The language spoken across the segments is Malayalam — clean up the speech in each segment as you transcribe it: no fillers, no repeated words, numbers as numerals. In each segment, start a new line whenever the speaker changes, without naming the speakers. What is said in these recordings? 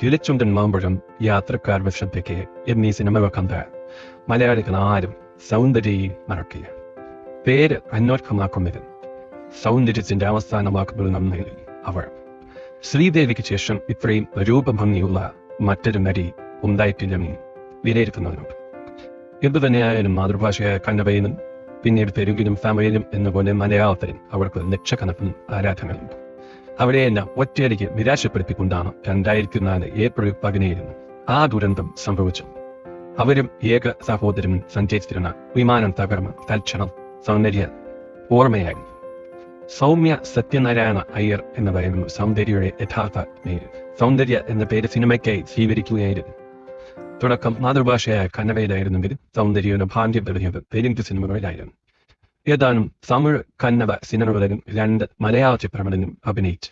കിളിച്ചുണ്ടൻ മാമ്പഴം, യാത്രക്കാർ വിഷപ്പിക്ക് എന്നീ സിനിമകൾ കണ്ട മലയാളികൾ ആരും സൗന്ദര്യയെ മറക്കില്ല. പേര് അന്വർത്ഥമാക്കുന്നത് സൗന്ദര്യത്തിന്റെ അവസാന വാക്കുകൾ നന്നായി അവർ. ശ്രീദേവിക്ക് ശേഷം ഇത്രയും രൂപഭംഗിയുള്ള മറ്റൊരു നടി ഉണ്ടായിട്ടില്ലെന്ന് വിലയിരുത്തുന്നവരുണ്ട്. എന്തുതന്നെയായാലും മാതൃഭാഷയായ കന്നഡയിലും പിന്നീട് തെലുങ്കിലും തമിഴിലും എന്നുപോലെ മലയാളത്തിലും അവർക്ക് ലക്ഷക്കണക്കിന് ആരാധകരുണ്ട്. അവരെയെല്ലാം ഒറ്റയടിക്ക് നിരാശപ്പെടുത്തിക്കൊണ്ടാണ് 2004 ഏപ്രിൽ 17 ആ ദുരന്തം സംഭവിച്ചു. അവരും ഏക സഹോദരനും സഞ്ചരിച്ചിരുന്ന വിമാനം തകർന്ന് തൽക്ഷണം സൗന്ദര്യ ഓർമ്മയായിരുന്നു. സൗമ്യ സത്യനാരായണ അയ്യർ എന്നതായിരുന്നു സൗന്ദര്യയുടെ യഥാർത്ഥ പേര്. സൗന്ദര്യ എന്ന പേര് സിനിമയ്ക്കായി സ്വീകരിക്കുകയായിരുന്നു. തുടക്കം മാതൃഭാഷയായ കന്നഡയിലായിരുന്നെങ്കിൽ സൗന്ദര്യയുടെ ഭാഗ്യം തെളിഞ്ഞത് തെലുങ്ക് സിനിമകളിലായിരുന്നു. ഏതാനും തമിഴ് കന്നഡ സിനിമകളിലും 2 മലയാള ചിത്രങ്ങളിലും അഭിനയിച്ചു.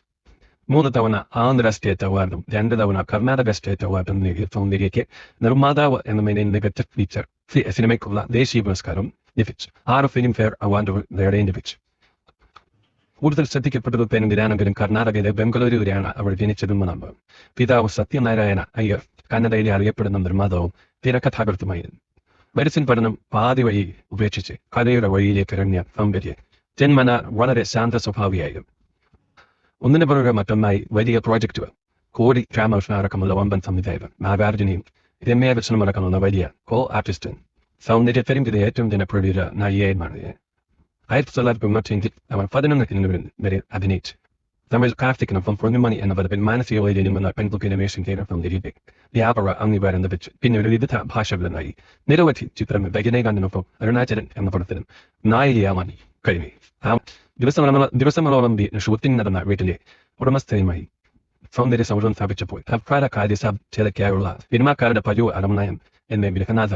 3 തവണ ആന്ധ്ര സ്റ്റേറ്റ് അവാർഡും 2 തവണ കർണാടക സ്റ്റേറ്റ് അവാർഡും നേടിയ സൗന്ദര്യയ്ക്ക് നിർമ്മാതാവ് എന്ന നിലയിൽ മികച്ച ഫീച്ചർ സിനിമയ്ക്കുള്ള ദേശീയ പുരസ്കാരം ലഭിച്ചു. 6 ഫിലിം ഫെയർ അവാർഡുകൾ നേടാൻ ലഭിച്ചു. കൂടുതൽ ശ്രദ്ധിക്കപ്പെട്ടത് തെലുങ്കിലാണെങ്കിലും കർണാടകയിലെ ബംഗളൂരുവിലാണ് അവർ ജനിച്ചതും നമ്പർ. പിതാവ് സത്യനാരായണ അയ്യർ കന്നഡയിലെ അറിയപ്പെടുന്ന നിർമ്മാതാവും തിരക്കഥാകൃത്തുമായിരുന്നു. മെഡിസിൻ പഠനം പാതി വഴി ഉപേക്ഷിച്ച് കലയുടെ വഴിയിലേക്ക് ഇറങ്ങിയ സൗന്ദര്യ ജന്മന വളരെ ശാന്ത സ്വഭാവിയായിരുന്നു. ഒന്നിനു പുറകെ മറ്റൊന്നായി വലിയ പ്രോജക്റ്റുകൾ, കോടി രാമകൃഷ്ണ അടക്കമുള്ള വമ്പൻ സംവിധായകർ, നാഗാർജുനയും രമ്യ കൃഷ്ണനും അടക്കമുള്ള വലിയ കോ ആർട്ടിസ്റ്റും സൗന്ദര്യ തെലുങ്കിലെ ഏറ്റവും ജനപ്രിയ നായികയുമാണ്. 1995 അവർ 11 സിനിമകളിൽ വരെ അഭിനയിച്ചു. തമിഴ് കാർത്തിക്കിനൊപ്പം പൊന്നുമണി എന്ന പദത്തിൽ മാനസിക വൈകല്യം എന്ന പെൺകുട്ടിയുടെ വേഷം ചെയ്ത സൗന്ദര്യത്തെ വ്യാപക അംഗീകാരം ലഭിച്ചു. പിന്നീട് വിവിധ ഭാഷകളിലായി നിരവധി ചിത്രങ്ങൾ രജനീകാന്തിനൊപ്പം അരുണാചലൻ എന്ന പടത്തിലും നായികയാവാൻ കഴിഞ്ഞു. ദിവസങ്ങളോളം ഷൂട്ടിംഗ് നടന്ന വീട്ടിലെ ഉടമസ്ഥയുമായി സൗന്ദര്യ സൗഹൃദം സ്ഥാപിച്ചപ്പോൾ അപ്രാര കാര്യസാധ്യതയ്ക്കായുള്ള സിനിമാക്കാരുടെ പതിവ് അലമനയം എന്നെ വിലഹനാഥ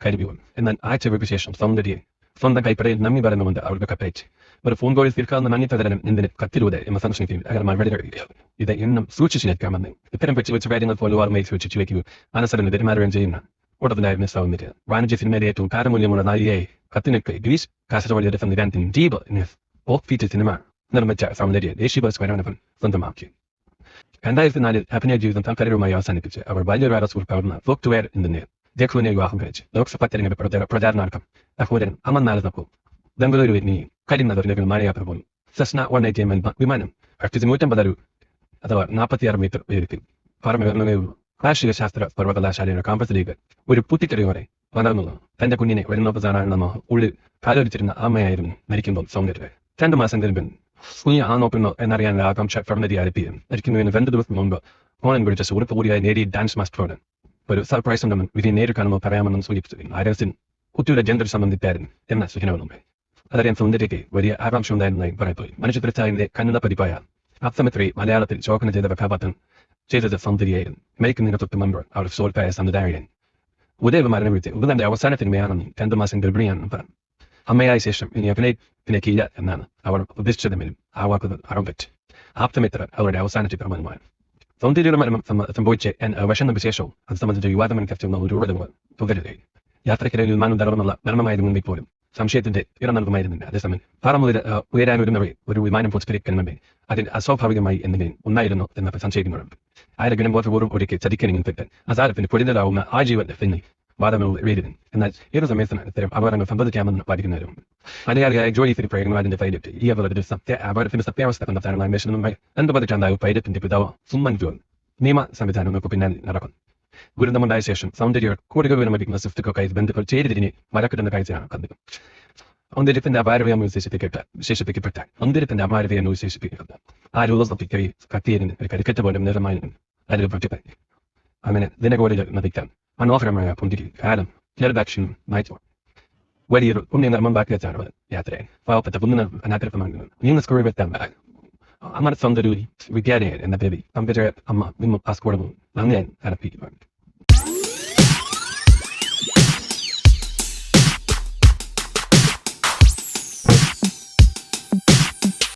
കരുതി. എന്നാൽ ആഴ്ചകൾക്ക് ശേഷം സൗന്ദര്യ സ്വന്തം കൈപ്പടയിൽ നന്ദി പറയുന്നുകൊണ്ട് അവർക്ക് കത്തയച്ച് ഒരു ഫോൺ കോളിൽ തീർക്കാവുന്ന നന്ദി പ്രകടനം എന്തിന് കത്തിലൂടെ എന്ന സന്ദർശനത്തിൽ അയാൾ മറുപടി ഇത് എന്നും സൂക്ഷിച്ചു നിൽക്കാമെന്ന്. ഇത്തരം വെച്ച് കാര്യങ്ങൾ പോലെ ഓർമ്മയിൽ സൂക്ഷിച്ചു വയ്ക്കുകയും അനുസരണ പെരുമാറുകയും ചെയ്യുന്ന ഉടനായിരുന്ന സൗന്ദര്യ വാണിജ്യ സിനിമയിലെ ഏറ്റവും കാരമൂല്യമുള്ള നായികയായി കത്തിനിൽക്ക് ഗ്രീസ് കാസർഗോഡ് സംവിധാനത്തിന് ജീബ് ഓഫ് ഫീച്ചർ സിനിമ നിർമ്മിച്ച സൗന്ദര്യ ദേശീയ പുരസ്കാരം സ്വന്തമാക്കി. 2004 അഭിനയ ജീവിതം താൽക്കാലികമായി അവസാനിപ്പിച്ച് അവർ വലിയൊരു സുഹൃത്താവുന്ന സോഫ്റ്റ്വെയർ എഞ്ചിനീയർ ജഖുവിനെ വിവാഹം കഴിച്ച് ലോക്സഭാ തെരഞ്ഞെടുപ്പ് പ്രചാരണാർത്ഥം സഹോദരൻ അമർനാഥിനൊപ്പം ബംഗളൂരുവിൽ കരിനഗറിലേക്ക് വിമാനയാത്ര പോയി. സെസ്ന 180 വിമാനം 150 അഥവാ 46 മീറ്റർ ഉയരത്തിൽ പറമ്പ് കാർഷിക ശാസ്ത്ര സർവകലാശാലയുടെ കാമ്പസിലേക്ക് ഒരു പുത്തിക്കറിയോടെ വളർന്നു. തന്റെ കുഞ്ഞിനെ വരുന്നോപ്പസാറാണെന്ന ഉള്ളിൽ കാലോടിച്ചിരുന്ന അമ്മയായിരുന്നു മരിക്കുമ്പോൾ സൗന്ദര്യ. 2 മാസം കഴിയുമ്പോൾ കുഞ്ഞ് ആണോക്കുന്നോ എന്നറിയാനുള്ള ആകാംക്ഷ പ്രവണതയെ അലപ്പിയും മരിക്കുന്നതിന് 2 ദിവസം മുമ്പ് ഫോണിൽ വിളിച്ച സുഹൃത്ത് കൂടിയായി നേടി ഡാൻസ് മാസ്റ്ററോട് ഒരു സർപ്രൈസ് ഉണ്ടെന്നും വിധി നേരിൽ കാണുമ്പോൾ പറയാമെന്നും സൂചിപ്പിച്ചു. ആരസിൻ കുട്ടിയുടെ ജെൻഡർ സംബന്ധിച്ചായിരുന്നു എന്ന സൂചനകളുണ്ട്. അതറിയാൻ സൗന്ദര്യയ്ക്ക് വലിയ ആകാംക്ഷ ഉണ്ടായിരുന്നതായി പറയപ്പെട്ടു. മനുഷ്യത്രച്ചായന്റെ കന്നഡ പതിപ്പായ അപ്സമിത്രി മലയാളത്തിൽ ചോക്കന ചെയ്ത കഥാപാത്രം ചെയ്തത് സൗന്ദര്യയായിരുന്നു. മരിക്കുന്നതിന് തൊട്ട് മുമ്പ് അവർ സോൾപ്പായ സംവിധായകൻ ഉദയവ് മരണം വിളിച്ച് ഇത് തന്റെ അവസാന സിനിമയാണെന്നും 2 മാസം ഗർഭിണിയാണെന്നും പറഞ്ഞു. അമ്മയായ ശേഷം ഇനി അഭിനയിക്കില്ല എന്നാണ് അവർ ഉദ്ദേശിച്ചതെങ്കിലും ആ വാക്കുകൾ അറമ്പറ്റ്. ആപ്തമിത്ര അവരുടെ അവസാന ചിത്രമാണ്. സൗന്ദര്യയുടെ മരണം സംഭവിച്ച് വിഷന്ന വിശേഷവും അത് സംബന്ധിച്ച വിവാദമനുസരിച്ചുള്ള ഒരു രൂപതകൾ തുടരുകയായി. യാത്രക്കിടയിൽ വിമാനം തകർന്നുള്ള മരണമായിരുന്നെങ്കിൽ പോലും സംശയത്തിന്റെ ഇടനൽകുമായിരുന്നില്ല. അതേസമയം പാറ മുതൽ ഉയരാനൊരുന്നവരെ ഒരു വിമാനം പൊട്ടിത്തെറിക്കാൻ മുമ്പേ അതിൽ അസ്വാഭാവികമായി എന്തെങ്കിലും ഉണ്ടായിരുന്നു എന്നൊക്കെ സംശയിക്കുന്നുണ്ട്. 1000 ഗണബോധപൂർവ്വം ഒരിക്കൽ ചതിക്കണമെങ്കിൽ തെറ്റാൻ അസാരത്തിന് പൊടിഞ്ഞതാവുന്ന ആ ജീവന്റെ പിന്നിൽ വാദങ്ങൾ എഴുതി. എന്നാൽ ഏത് സമയത്തിന് ഇത്തരം അപകടങ്ങൾ സംഭവിക്കാമെന്ന് പാലിക്കുന്നവരുണ്ട്. മലയാളിയായ ജോലി തിരുപ്രയോഗമാതിന്റെ പൈലറ്റ് ഈ അപകടത്തിന്റെ സത്യാവസ്ഥ കണ്ടെത്താനുള്ള അന്വേഷണവുമായി 2 പതിറ്റാണ്ടായ പൈലറ്റിന്റെ പിതാവ് സുമ്മൻ ജോൺ നിയമ സംവിധാനങ്ങൾക്ക് പിന്നാലെ നടക്കുന്നു. ദുരന്തമുണ്ടായ ശേഷം സൗന്ദര്യ കോടികൾ വിലമതിക്കുന്ന സ്വിഫ്റ്റുകൾക്കായി ബന്ധുക്കൾ ചേരിതിരിഞ്ഞ് മരക്കെട്ടുന്ന കാഴ്ചയാണ് കണ്ടത്. സൗന്ദര്യത്തിന്റെ അപാരതയെന്ന് വിശേഷിപ്പിക്കപ്പെട്ട സൗന്ദര്യത്തിന്റെ അപാരതയെന്ന് വിശേഷിപ്പിക്കപ്പെട്ട ആ രൂപസത്തിക്കൈ കത്തിയതിന് ഒരു കരിക്കറ്റ പോലെ നിറമായി അതിൽ പ്രതിപ്പായി. അങ്ങനെ ദിനകോടികൾ നദിക്കാൻ മനോഹരമായ പുന്തിരി കാലം ജലദാക്ഷിയും നയിച്ചു. വലിയൊരു പുണ്യനർമ്മം ബാക്കി വെച്ചാണ് യാത്രയായി. പാവപ്പെട്ട പുണ്യ അനാഗ്രഹമാണ് നിങ്ങൾ സ്കൂളിൽ വെത്താൻ അമർ സൗന്ദര്യ വിദ്യാലയ എന്ന പേരിൽ അമ്മ പാസ്പോർട്ടും നന്ദിയായി അർപ്പിക്കുന്നു.